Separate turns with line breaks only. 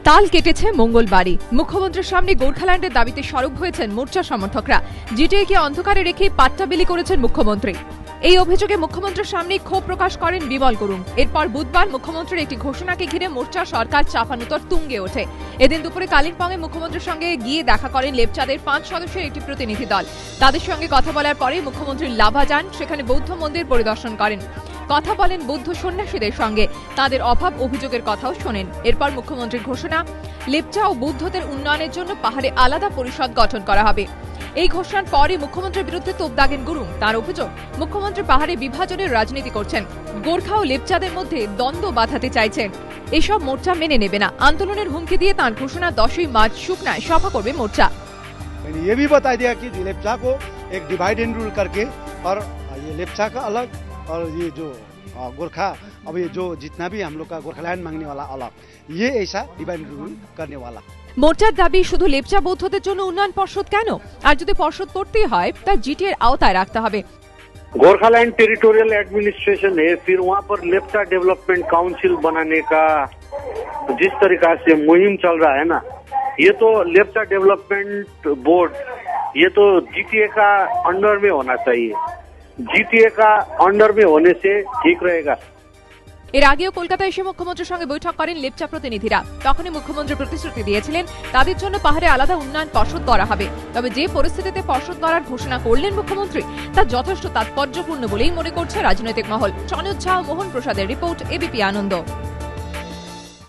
তাল কেটেছে মঙ্গলবারই মুখ্যমন্ত্রীর সামনে গোর্খাল্যান্ডের দাবিতে সরব হয়েছেন মোর্চা সমর্থকরা। জিটিএকে অন্ধকারে রেখে পাট্টা বিলি করেছেন মুখ্যমন্ত্রী। এই অভিযোগে মুখ্যমন্ত্রীর সামনে ক্ষোভ প্রকাশ করেন বিমল গুরুং। এরপর বুধবার মুখ্যমন্ত্রীর একটি ঘোষণাকে ঘিরে মোর্চা সরকার চাপানুতর তুঙ্গে ওঠে। এদিন দুপুরে কালিম্পংয়ে মুখ্যমন্ত্রীর সঙ্গে গিয়ে দেখা করেন লেপচাদের ৫ সদস্যের একটি প্রতিনিধি দল। তাদের সঙ্গে কথা বলার পরে মুখ্যমন্ত্রী লাভা যান, সেখানে বৌদ্ধ মন্দির পরিদর্শন করেন, কথা বলেন বৌদ্ধ সন্ন্যাসীদের সঙ্গে, তাদের অভাব অভিযোগের কথাও শোনেন। এরপর মুখ্যমন্ত্রীর ঘোষণা, লেপচা ও বৌদ্ধদের উন্নয়নের জন্য পাহাড়ে আলাদা পরিষদ গঠন করা হবে। এই ঘোষণার পরে মুখ্যমন্ত্রীর বিরুদ্ধে তোপ দাগেন গুরুং। তার অভিযোগ, মুখ্যমন্ত্রী পাহাড়ে বিভাজনের রাজনীতি করছেন, গোর্খা ও লেপচাদের মধ্যে দ্বন্দ্ব বাঁধাতে চাইছেন। এসব মোর্চা মেনে নেবে না। আন্দোলনের হুমকি দিয়ে তাঁর ঘোষণা 10ই মার্চ শুকনায় সভা করবে মোর্চা।
ये भी बता दिया कि लेप्चा को एक डिवाइड एंड रूल करके और ये लेप्चा का अलग और ये जो गोरखा अब ये जो जितना भी हम लोग का गोरखालैंड मांगने वाला अलग, ये ऐसा डिवाइड एंड रूल करने वाला।
মোর্চার দাবি, শুধু লেপচা বৌদ্ধদের জন্য উন্নয়ন পর্ষদ কেন, আর যদি পর্ষদ করতেই হয় তা জিটিএর আওতায় রাখতে হবে।
गोरखालैंड टेरिटोरियल एडमिनिस्ट्रेशन है, फिर वहाँ पर लेप्चा डेवलपमेंट काउंसिल बनाने का जिस तरीका से मुहिम चल रहा है ना, ये तो लेप्चा डेवलपमेंट बोर्ड ये तो जीटीए का अंडर में होना चाहिए। जीटीए का अंडर में होने से ठीक रहेगा।
এর আগেও কলকাতায় এসে মুখ্যমন্ত্রীর সঙ্গে বৈঠক করেন লেপচা প্রতিনিধিরা। তখনই মুখ্যমন্ত্রী প্রতিশ্রুতি দিয়েছিলেন তাদের জন্য পাহাড়ে আলাদা উন্নয়ন পর্ষদ করা হবে। তবে যে পরিস্থিতিতে পর্ষদ করার ঘোষণা করলেন মুখ্যমন্ত্রী, তা যথেষ্ট তাৎপর্যপূর্ণ বলেই মনে করছে রাজনৈতিক মহল। সনদ ঝা ও মোহন প্রসাদের রিপোর্ট, এবিপি আনন্দ।